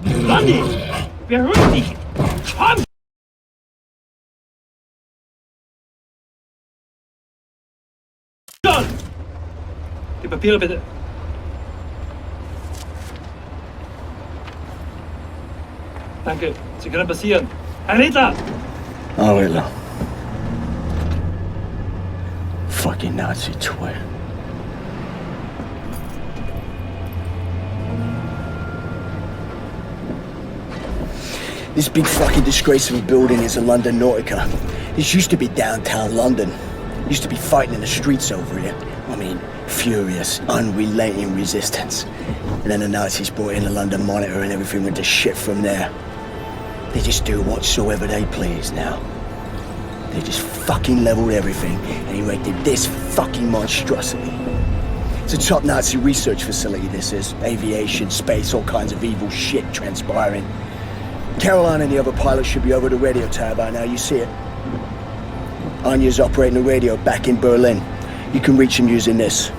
Blondie, wir hören dich. Komm! John! Die Papiere bitte. Danke, Sie können passieren. Herr Ritter! Oh, Hitler. Fucking Nazi twit. This big fucking disgrace of a building is a London Nautica. This used to be downtown London. Used to be fighting in the streets over here. I mean, furious, unrelenting resistance. And then the Nazis brought in the London Monitor and everything went to shit from there. They just do whatsoever they please now. They just fucking leveled everything and erected this fucking monstrosity. It's a top Nazi research facility, this is. Aviation, space, all kinds of evil shit transpiring. Caroline and the other pilots should be over the radio tower by now, you see it. Anya's operating the radio back in Berlin. You can reach him using this.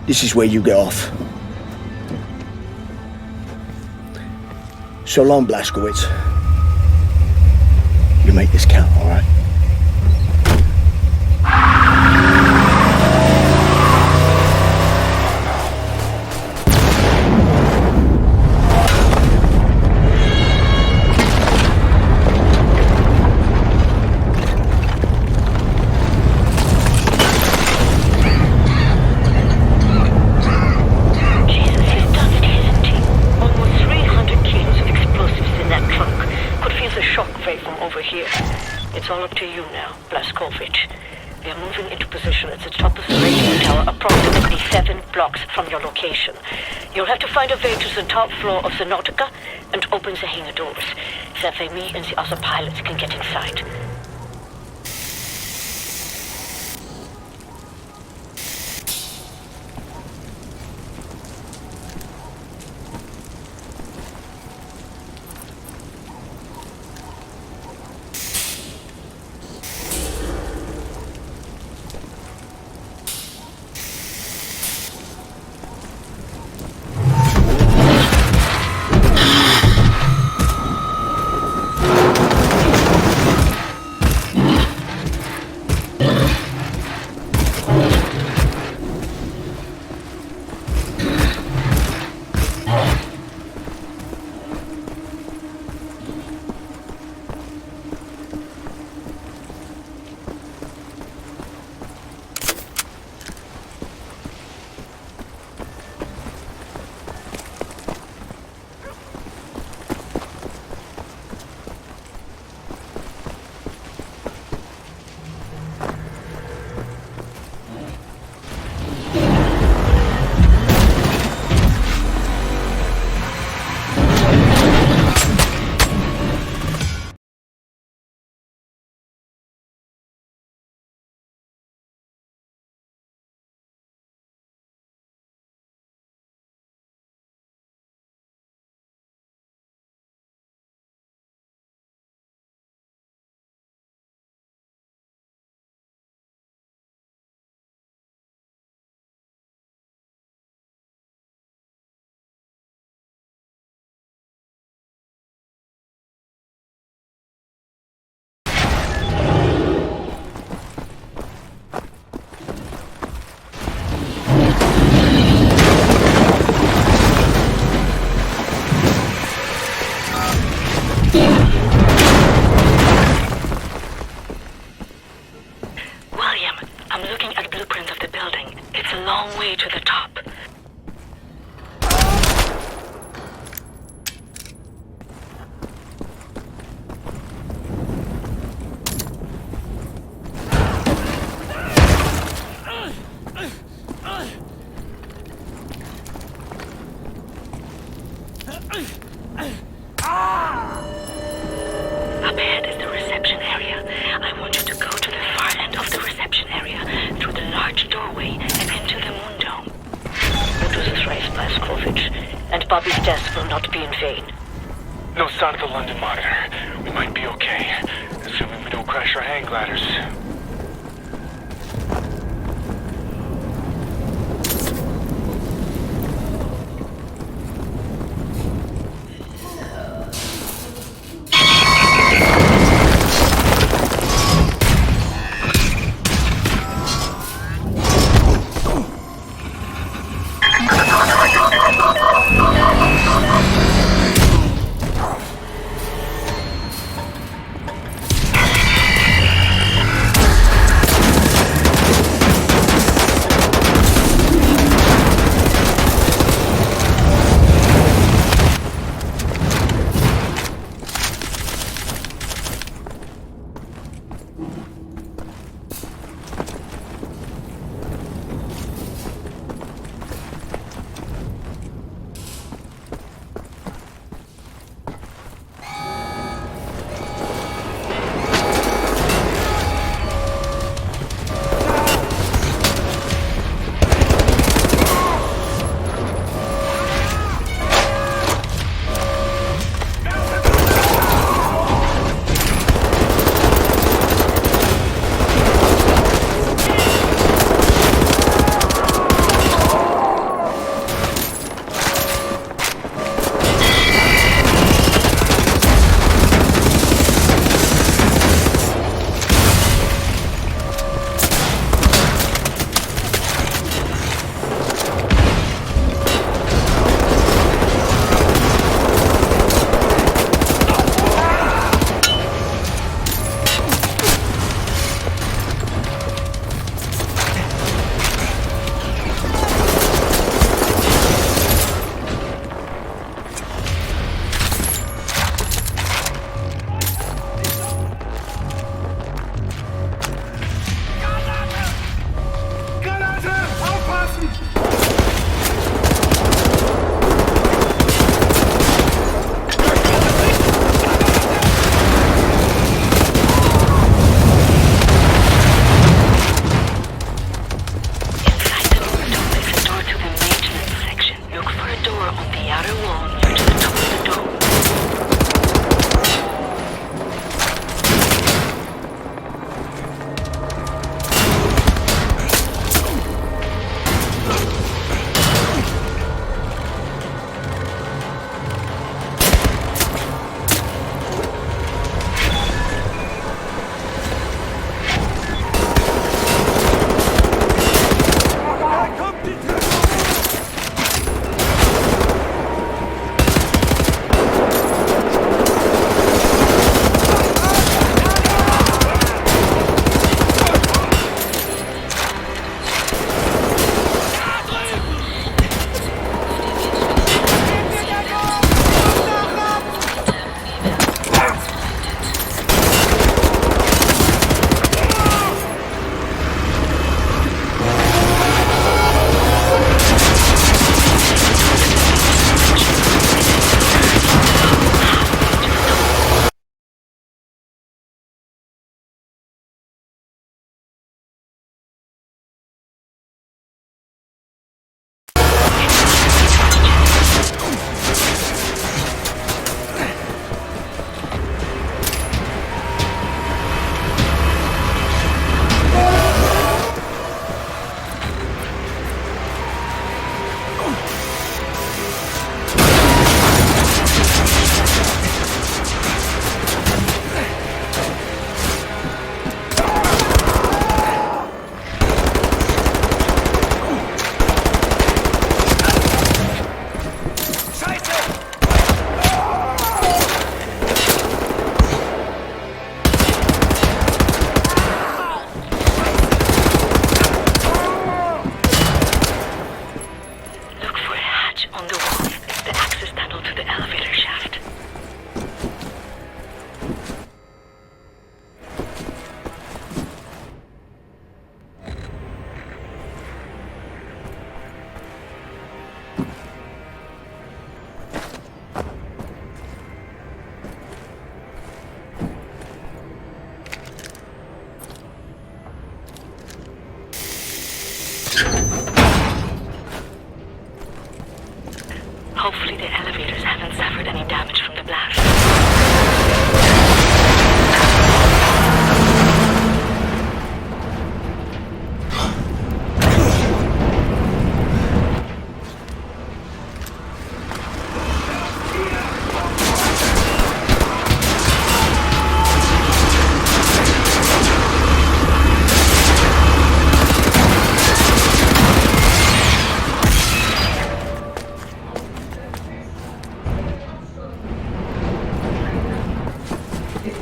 This is where you get off. So long, Blazkowicz. You make this count, all right? It's all up to you now, Blazkowicz. We are moving into position at the top of the radio tower, approximately 7 blocks from your location. You'll have to find a way to the top floor of the Nautica and open the hangar doors. That way me and the other pilots can get inside. Up ahead is the reception area. I want you to go to the far end of the reception area, through the large doorway and into the moon dome. You do this right, Blazkowicz, and Bobby's death will not be in vain. No sign of the London Monitor. We might be okay. ladders.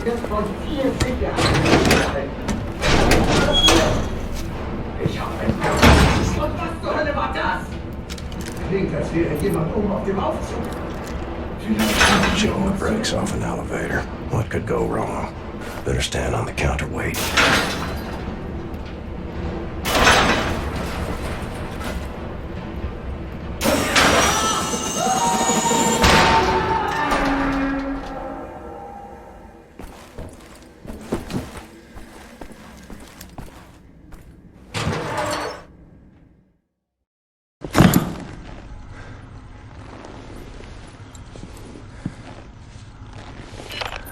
wird von 4 Sicherheitsbehörden. Ich hab es. Und was zur Hölle war das? Klingt, als wäre jemand oben auf dem Aufzug. Gentleman breaks off an elevator. What could go wrong? Better stand on the counterweight.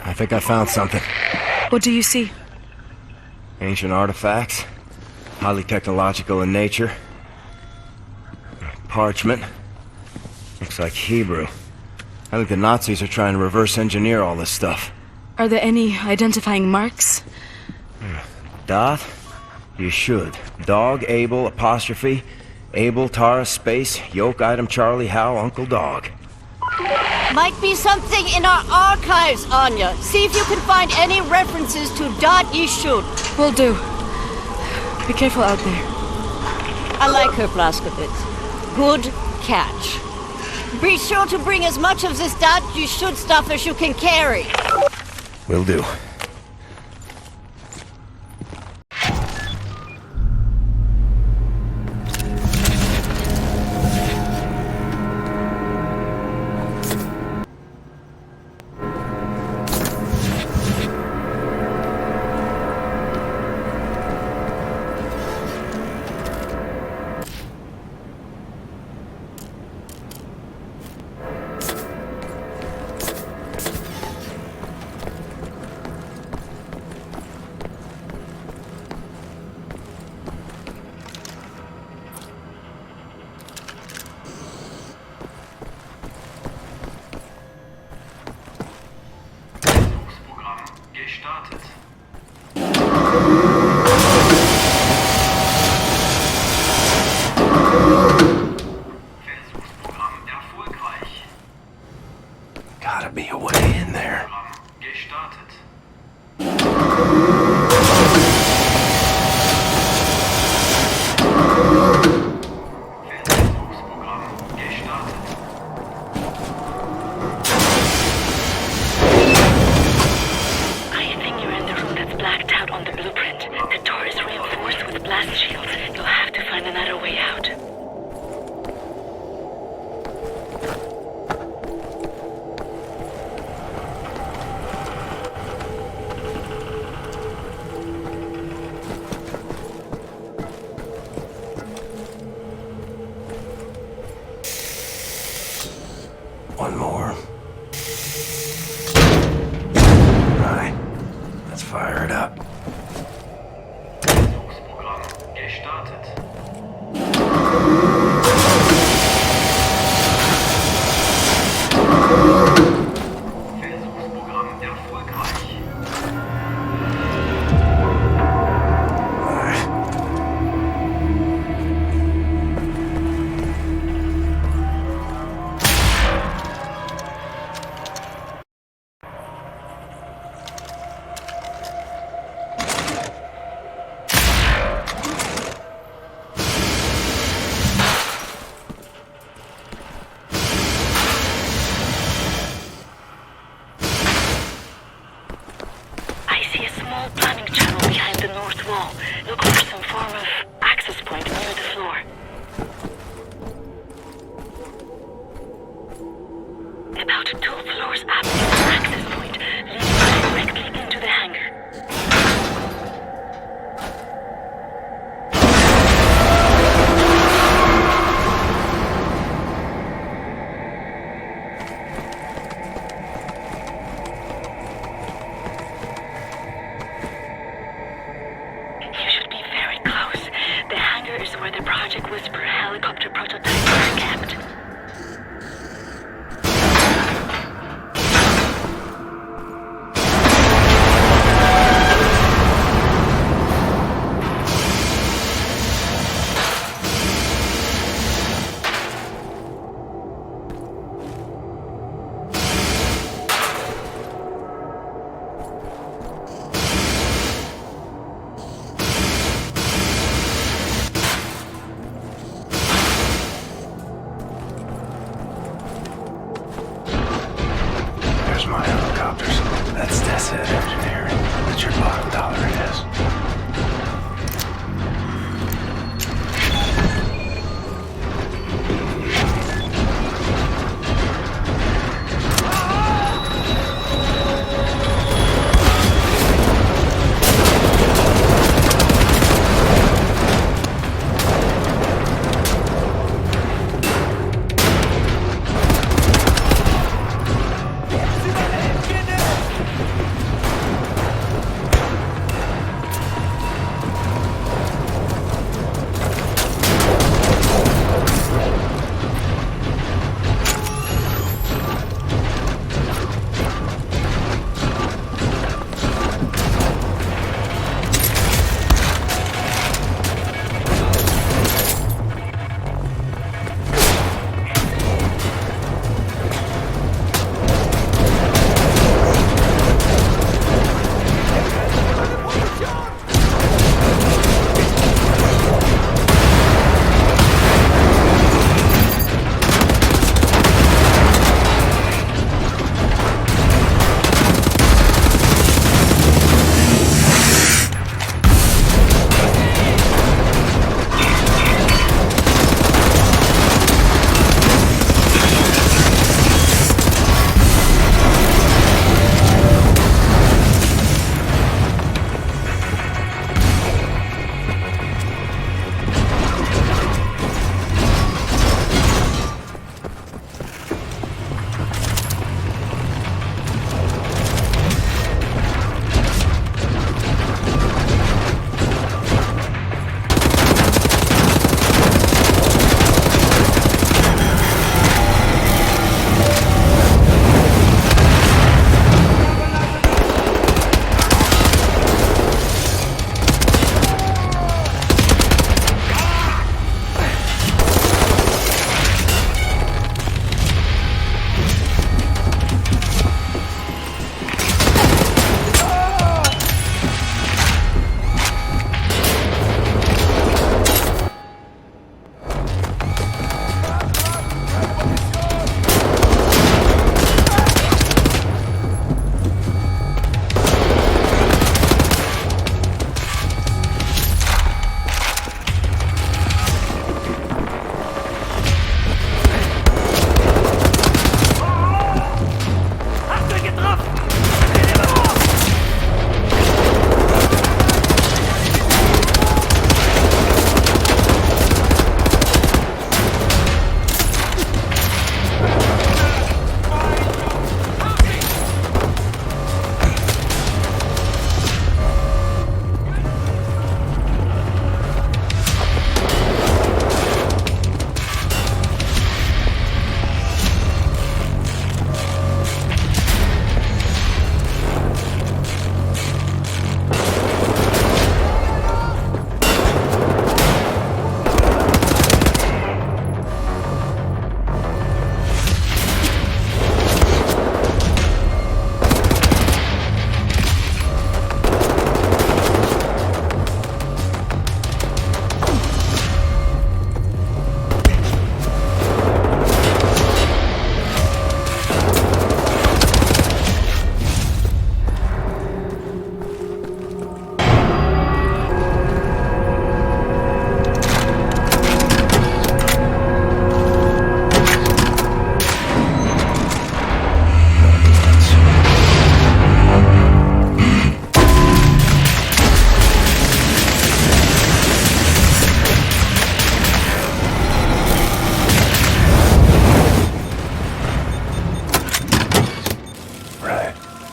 I think I found something. What do you see? Ancient artifacts. Highly technological in nature. Parchment. Looks like Hebrew. I think the Nazis are trying to reverse engineer all this stuff. Are there any identifying marks? Dot? You should. Dog, Abel, apostrophe. Abel, Tara, space, yoke, item, Charlie, Hal, Uncle Dog. Might be something in our archives, Anya. See if you can find any references to Dot Yishud. Will do. Be careful out there. I like her, Blazkowicz. Good catch. Be sure to bring as much of this Dot Yishud stuff as you can carry. Will do. Gotta be a way in there. I think you're in the room that's blacked out on the blueprint. The door is reinforced with blast shields. You'll have to find another way out. One more. Right. Let's fire it up. I see a small planning channel behind the north wall. Look for some form of access point near the floor. About 2 floors up is an access point leading directly into the hangar. You should be very close. engineering. That's your bottom dollar, it is.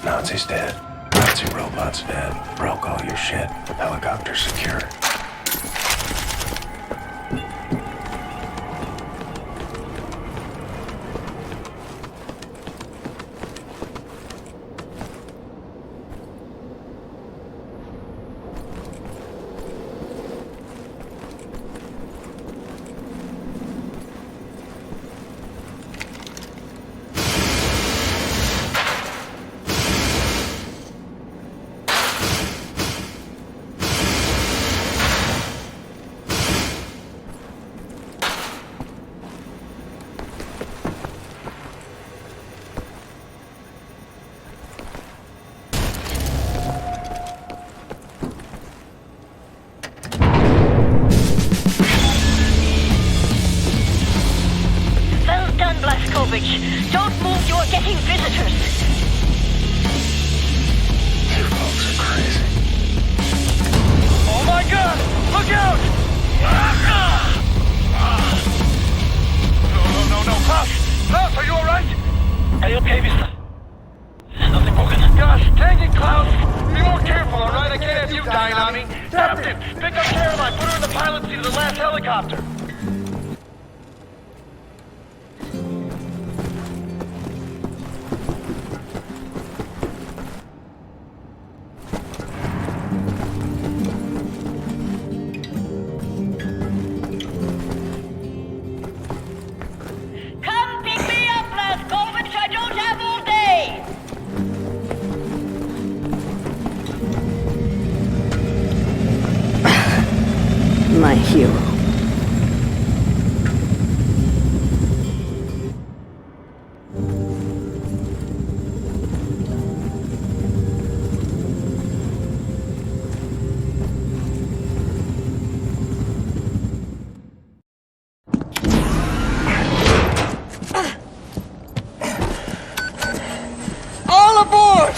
Nazi's dead. Nazi robot's dead. Broke all your shit. Helicopter secure. breach. Don't move, you're getting visitors. You folks are crazy. Oh my god! Look out! No, Klaus! Klaus, are you alright? Are you okay, mister? Nothing broken. Gosh, dang it, Klaus! Be more careful, alright? I can't have you dying on me. Captain, pick up Caroline, put her in the pilot seat of the last helicopter. Come pick me up, Blazkowicz. I don't have all day. My hero. All aboard!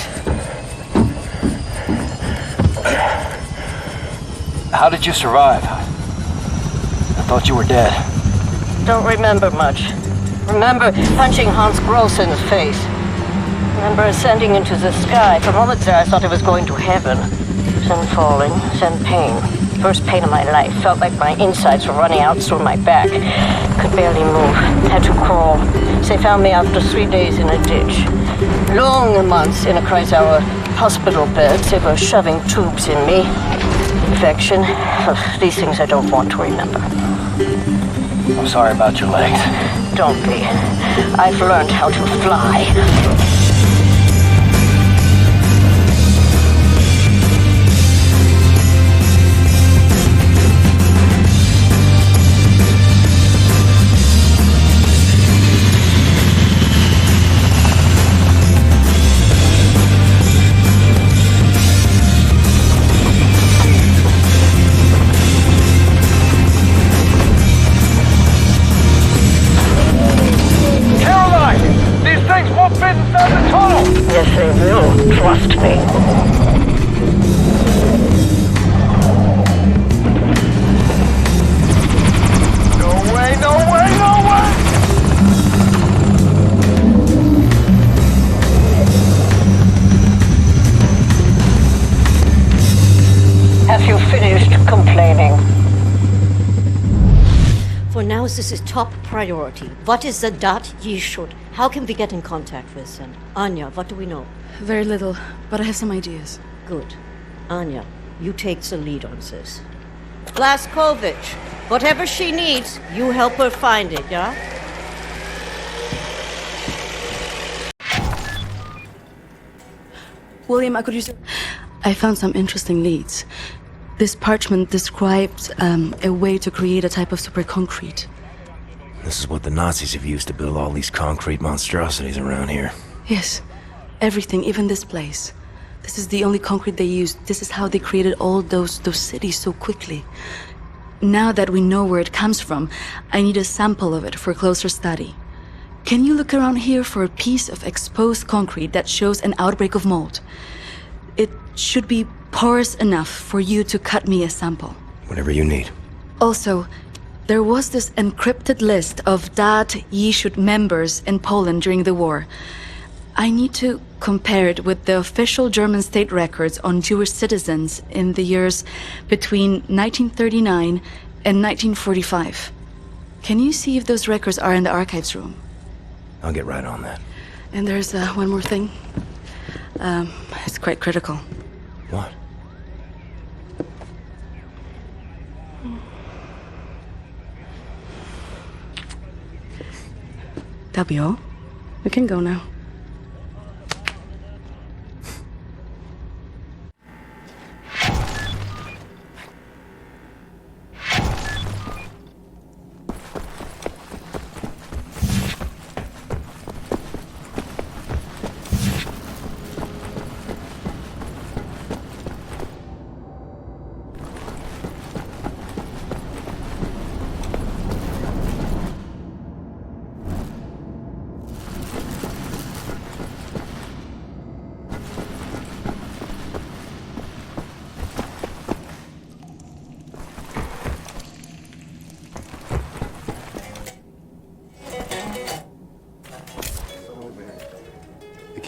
How did you survive? I thought you were dead. Don't remember much. Remember punching Hans Gross in the face. Remember ascending into the sky. For moments there I thought I was going to heaven. Then falling, then pain. First pain of my life. Felt like my insides were running out through my back. Could barely move. Had to crawl. They found me after 3 days in a ditch. Long months in a Kreisauer hospital bed. They were shoving tubes in me. Infection. These things I don't want to remember. I'm sorry about your legs. Don't be. I've learned how to fly. Yes, they will. Trust me. No way, no way, no way! Have you finished complaining? For now, this is top priority. What is the dot ye should? How can we get in contact with them? Anya, what do we know? Very little, but I have some ideas. Good. Anya, you take the lead on this. Blazkowicz, whatever she needs, you help her find it, yeah? William, I could use it. I found some interesting leads. This parchment described a way to create a type of super concrete. This is what the Nazis have used to build all these concrete monstrosities around here. Yes, everything, even this place. This is the only concrete they used. This is how they created all those cities so quickly. Now that we know where it comes from, I need a sample of it for closer study. Can you look around here for a piece of exposed concrete that shows an outbreak of mold? It should be porous enough for you to cut me a sample. Whatever you need. Also, there was this encrypted list of Dat Yeshut members in Poland during the war. I need to compare it with the official German state records on Jewish citizens in the years between 1939 and 1945. Can you see if those records are in the archives room? I'll get right on that. And there's one more thing. It's quite critical. What? That'll be all. We can go now.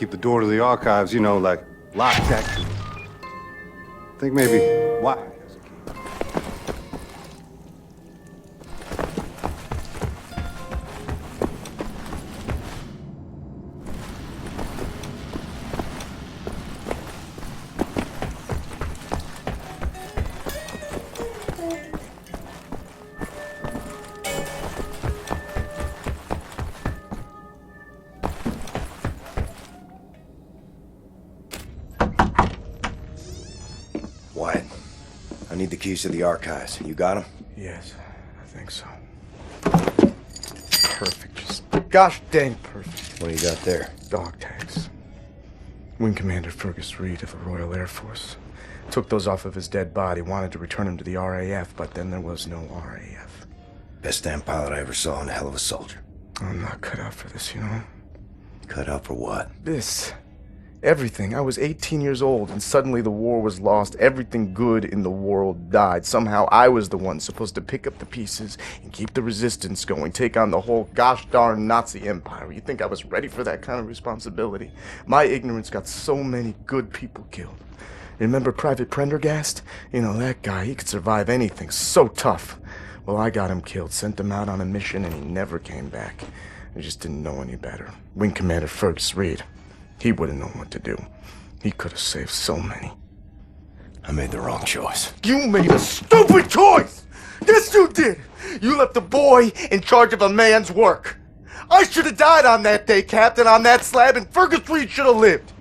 keep the door to the archives, you know, like locked actually. Think maybe why? Wyatt, I need the keys to the archives. You got them? Yes, I think so. Perfect. Just gosh dang perfect. What do you got there? Dog tags. Wing Commander Fergus Reed of the Royal Air Force. Took those off of his dead body, wanted to return him to the RAF, but then there was no RAF. Best damn pilot I ever saw and a hell of a soldier. I'm not cut out for this, you know? Cut out for what? This. Everything. I was 18 years old, and suddenly the war was lost. Everything good in the world died. Somehow I was the one supposed to pick up the pieces and keep the resistance going, take on the whole gosh darn Nazi empire. You think I was ready for that kind of responsibility? My ignorance got so many good people killed. Remember Private Prendergast? You know, that guy, he could survive anything. So tough. Well, I got him killed, sent him out on a mission, and he never came back. I just didn't know any better. Wing Commander Fergus Reed. He would have known what to do. He could have saved so many. I made the wrong choice. You made a stupid choice! Yes, you did! You left a boy in charge of a man's work. I should have died on that day, Captain, on that slab, and Fergus Reed should have lived.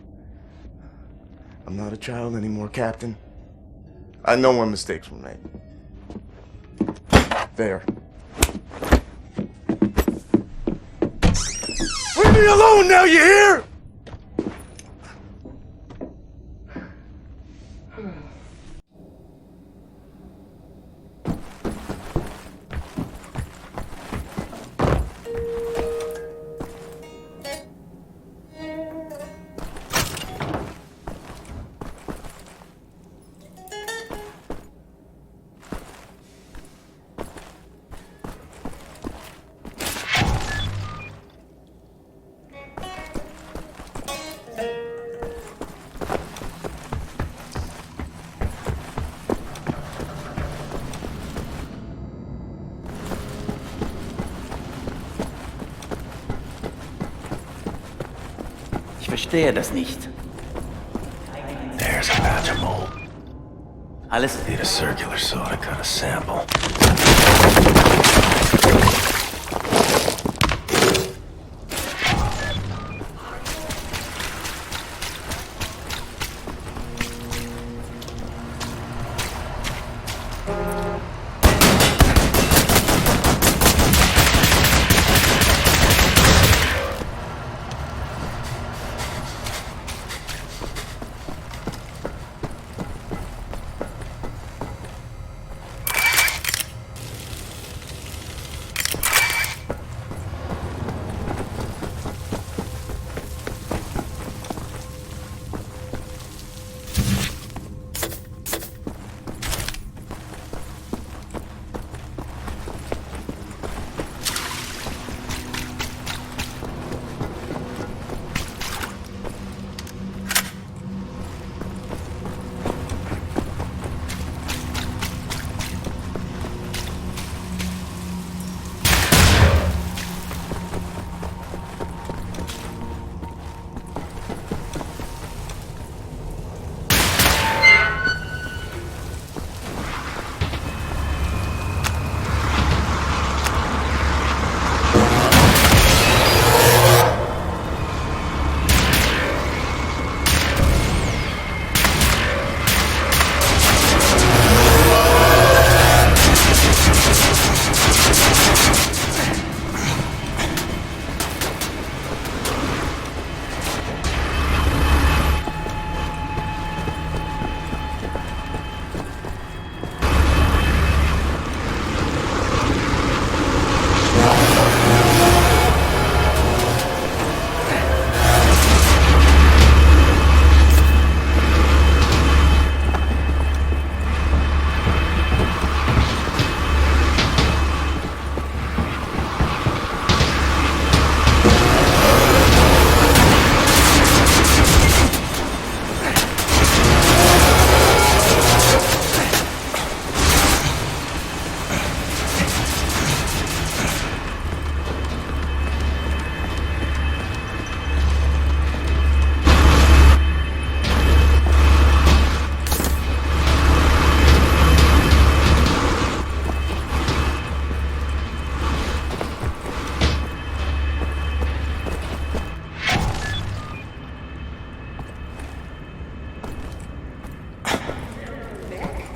I'm not a child anymore, Captain. I know when mistakes were made. There. Leave me alone now, you hear? Ich verstehe das nicht. There's a batch of mold. Alles. Need a circular saw to cut a sample.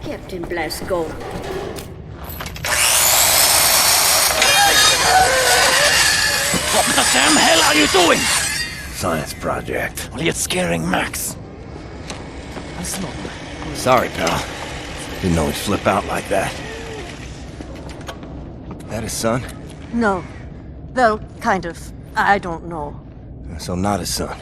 Captain Blasco. What the damn hell are you doing? Science project. Well, you're scaring Max. Sorry, pal. Didn't know he'd flip out like that. That his son? No. Well, kind of. I don't know. So not his son.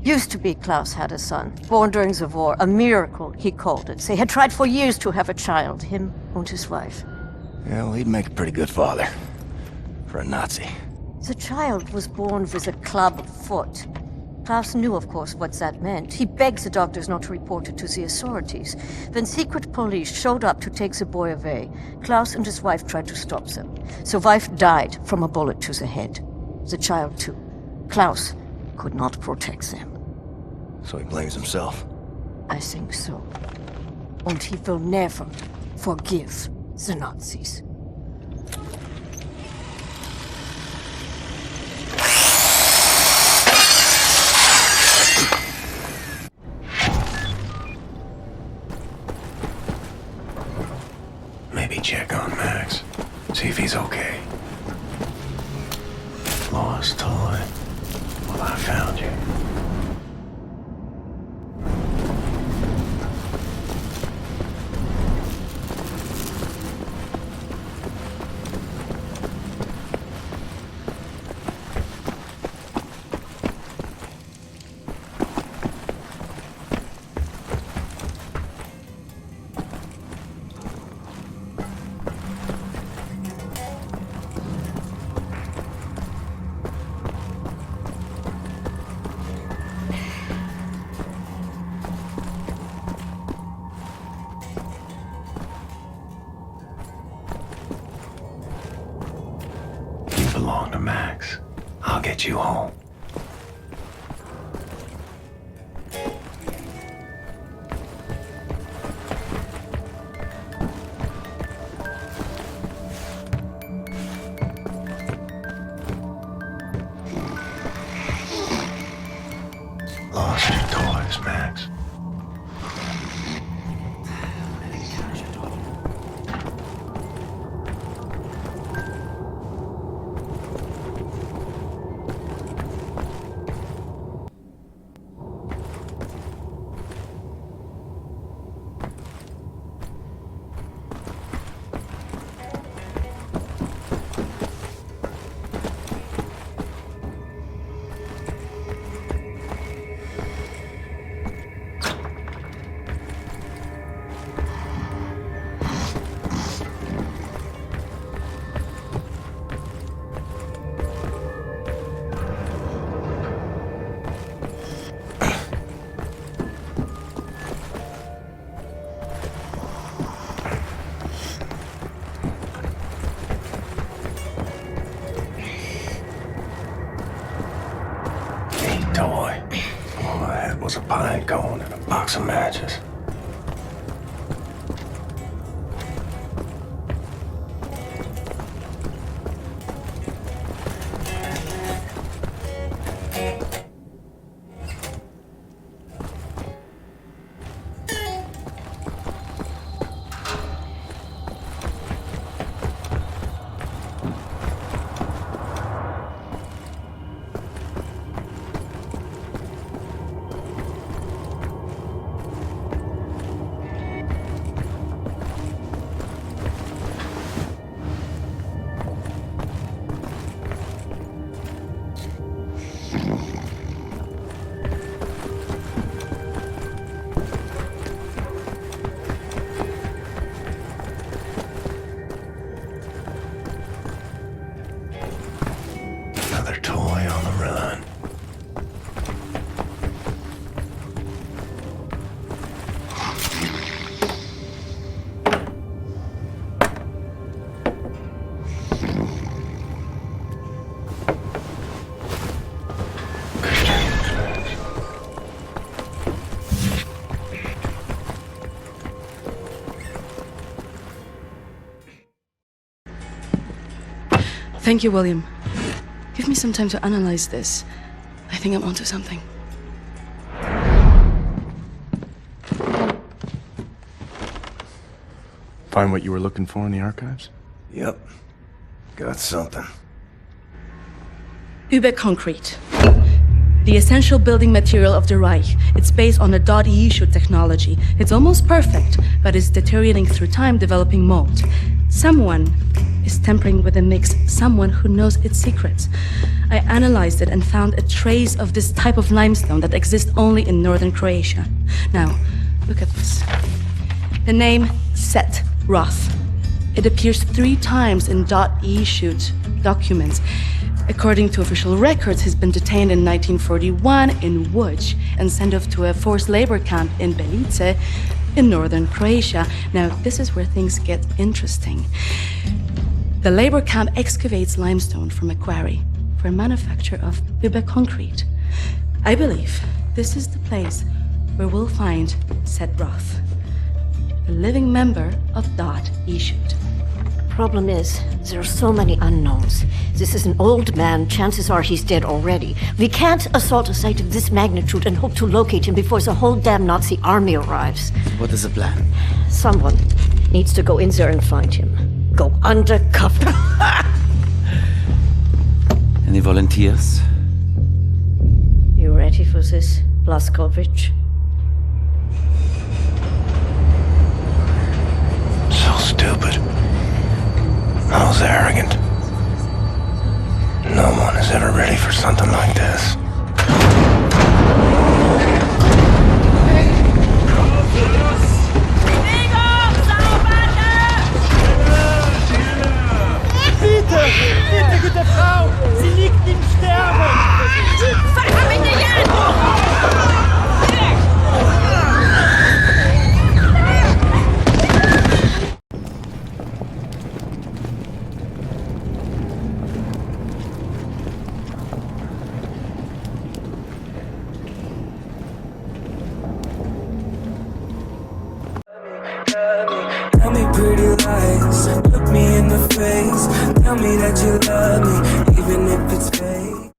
Used to be Klaus had a son, born during the war. A miracle, he called it. They had tried for years to have a child, him and his wife. Yeah, well, he'd make a pretty good father. For a Nazi. The child was born with a club foot. Klaus knew, of course, what that meant. He begged the doctors not to report it to the authorities. When secret police showed up to take the boy away, Klaus and his wife tried to stop them. The wife died from a bullet to the head. The child, too. Klaus could not protect them. So he blames himself. I think so. And he will never forgive the Nazis. Maybe check on Max. See if he's okay. Lost toy. Well, I found you. Belong to Max. I'll get you home. Lost your toys, Max. Toy. All I had was a pine cone and a box of matches. Another toy on the run. Thank you, William. Give me some time to analyze this. I think I'm onto something. Find what you were looking for in the archives? Yep. Got something. Überconcrete. The essential building material of the Reich. It's based on the .EU technology. It's almost perfect, but it's deteriorating through time, developing mold. Someone is tampering with the mix, someone who knows its secrets. I analyzed it and found a trace of this type of limestone that exists only in northern Croatia. Now, look at this. The name Set Roth. It appears 3 times in .EU documents. According to official records, he's been detained in 1941 in Łódź and sent off to a forced labor camp in Belice in northern Croatia. Now, this is where things get interesting. The labor camp excavates limestone from a quarry for manufacture of Überconcrete. I believe this is the place where we'll find Set Roth, a living member of .EU. Problem is, there are so many unknowns. This is an old man. Chances are he's dead already. We can't assault a site of this magnitude and hope to locate him before the whole damn Nazi army arrives. What is the plan? Someone needs to go in there and find him. Go undercover. Any volunteers? You ready for this, Blazkowicz? So stupid. I was arrogant. No one is ever ready for something like this. Bitte, gute Frau! Sie liegt im Sterben! Verdammte Tell me pretty lies, look me in the face. Tell me that you love me, even if it's fake.